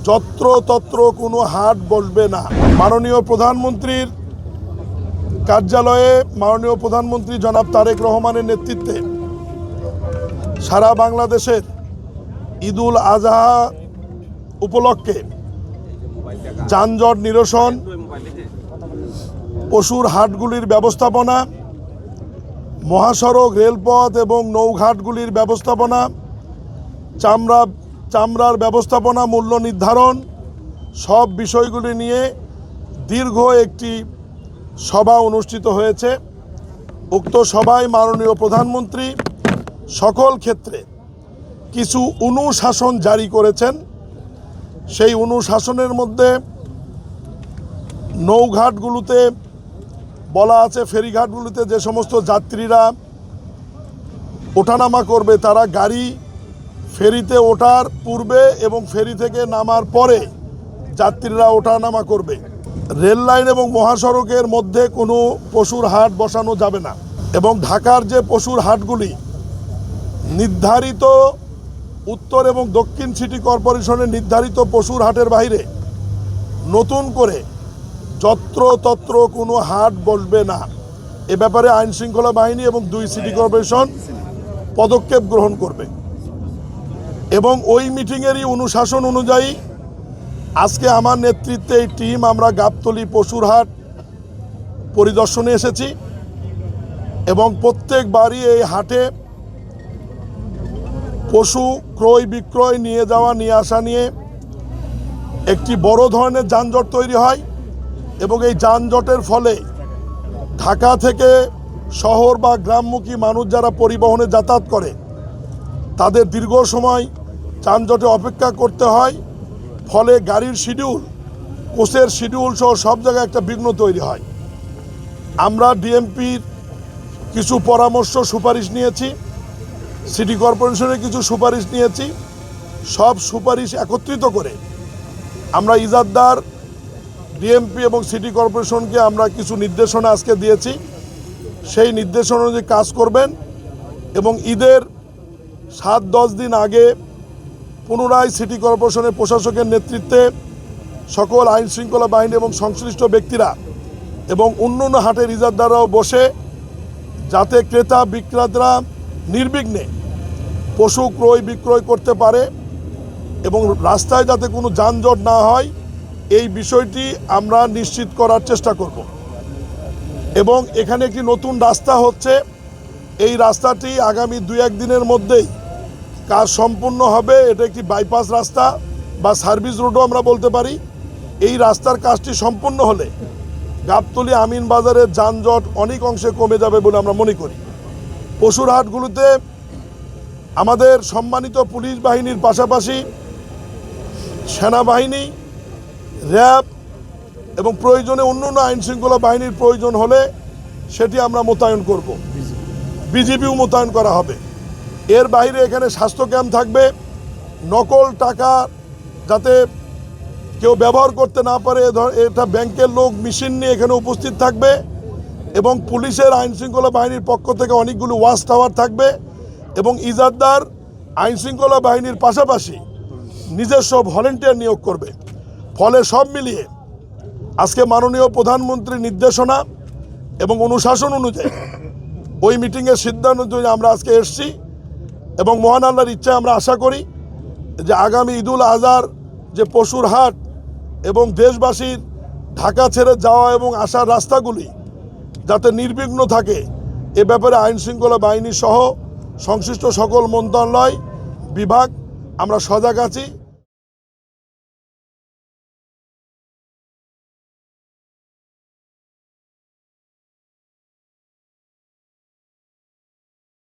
যত্রতত্র কোনো হাট বসবে না। মাননীয় প্রধানমন্ত্রীর কার্যালয়ে মাননীয় প্রধানমন্ত্রী জনাব তারেক রহমানের নেতৃত্বে সারা বাংলাদেশের ঈদুল আজহা উপলক্ষে যানজট নিরসন, পশুর হাটগুলির ব্যবস্থাপনা, মহাসড়ক, রেলপথ এবং নৌঘাটগুলির ব্যবস্থাপনা, চামড়ার ব্যবস্থাপনা, মূল্য নির্ধারণ, সব বিষয়গুলি নিয়ে দীর্ঘ একটি সভা অনুষ্ঠিত হয়েছে। উক্ত সভায় মাননীয় প্রধানমন্ত্রী সকল ক্ষেত্রে কিছু অনুশাসন জারি করেছেন। সেই অনুশাসনের মধ্যে নৌঘাটগুলোতে বলা আছে, ফেরিঘাটগুলোতে যে সমস্ত যাত্রীরা ওঠানামা করবে তারা গাড়ি ফেরিতে ওঠার পূর্বে এবং ফেরি থেকে নামার পরে যাত্রীরা ওঠানামা করবে। রেল লাইন এবং মহাসড়কের মধ্যে কোনো পশুর হাট বসানো যাবে না। এবং ঢাকার যে পশুর হাটগুলি নির্ধারিত উত্তর এবং দক্ষিণ সিটি কর্পোরেশনের নির্ধারিত পশুর হাটের বাইরে নতুন করে যত্রতত্র কোনো হাট বসবে না। এ ব্যাপারে আইন শৃঙ্খলা বাহিনী এবং 2 সিটি কর্পোরেশন পদক্ষেপ গ্রহণ করবে। এবং ওই মিটিংয়েরই অনুশাসন অনুযায়ী আজকে আমার নেতৃত্বে এই টিম আমরা গাবতলী পশুর হাট পরিদর্শনে এসেছি এবং প্রত্যেকবারই এই হাটে পশু ক্রয় বিক্রয়, নিয়ে যাওয়া নিয়ে আসা নিয়ে একটি বড় ধরনের যানজট তৈরি হয় এবং এই যানজটের ফলে ঢাকা থেকে শহর বা গ্রামমুখী মানুষ যারা পরিবহনে যাতায়াত করে তাদের দীর্ঘ সময় যানজটে অপেক্ষা করতে হয়। ফলে গাড়ির শিডিউল, কোচের শিডিউল সহ সব জায়গায় একটা বিঘ্ন তৈরি হয়। আমরা ডিএমপির কিছু পরামর্শ সুপারিশ নিয়েছি, সিটি কর্পোরেশনের কিছু সুপারিশ নিয়েছি। সব সুপারিশ একত্রিত করে আমরা ইজাদদার, ডিএমপি এবং সিটি কর্পোরেশনকে আমরা কিছু নির্দেশনা আজকে দিয়েছি। সেই নির্দেশনা অনুযায়ী কাজ করবেন এবং ঈদের 7-10 দিন আগে পুনরায় সিটি কর্পোরেশনের প্রশাসকের নেতৃত্বে সকল আইন শৃঙ্খলা বাহিনী এবং সংশ্লিষ্ট ব্যক্তিরা এবং অন্যান্য হাটের ইজাদদাররাও বসে যাতে ক্রেতা বিক্রেতারা নির্বিঘ্নে পশু ক্রয় বিক্রয় করতে পারে এবং রাস্তায় যাতে কোনো যানজট না হয় এই বিষয়টি আমরা নিশ্চিত করার চেষ্টা করব। এবং এখানে একটি নতুন রাস্তা হচ্ছে, এই রাস্তাটি আগামী 2-1 দিনের মধ্যেই কাজ সম্পূর্ণ হবে। এটা একটি বাইপাস রাস্তা বা সার্ভিস রোডও আমরা বলতে পারি। এই রাস্তার কাজটি সম্পূর্ণ হলে গাবতলী আমিন বাজারের যানজট অনেক অংশে কমে যাবে বলে আমরা মনে করি। পশুর হাটগুলোতে আমাদের সম্মানিত পুলিশ বাহিনীর পাশাপাশি সেনাবাহিনী, র্যাব এবং প্রয়োজনে অন্যান্য আইন শৃঙ্খলা বাহিনীর প্রয়োজন হলে সেটি আমরা মোতায়েন করব। বিজিবিও মোতায়েন করা হবে। এর বাইরে এখানে স্বাস্থ্য ক্যাম্প থাকবে। নকল টাকা যাতে কেউ ব্যবহার করতে না পারে, এটা ব্যাংকের লোক মেশিন নিয়ে এখানে উপস্থিত থাকবে এবং পুলিশের আইন শৃঙ্খলা বাহিনীর পক্ষ থেকে অনেকগুলো ওয়াচ টাওয়ার থাকবে এবং ইজাদদার আইন শৃঙ্খলা বাহিনীর পাশাপাশি নিজস্ব ভলেন্টিয়ার নিয়োগ করবে। ফলে সব মিলিয়ে আজকে মাননীয় প্রধানমন্ত্রীর নির্দেশনা এবং অনুশাসন অনুযায়ী ওই মিটিংয়ের সিদ্ধান্ত অনুযায়ী আমরা আজকে এসেছি এবং মহান আল্লাহর ইচ্ছায় আমরা আশা করি যে আগামী ঈদুল আজহার যে পশুর হাট এবং দেশবাসীর ঢাকা ছেড়ে যাওয়া এবং আসার রাস্তাগুলি যাতে নির্বিঘ্ন থাকে এ ব্যাপারে আইন শৃঙ্খলা বাহিনী সহ সংশ্লিষ্ট সকল মন্ত্রণালয় বিভাগ আমরা সজাগ আছি।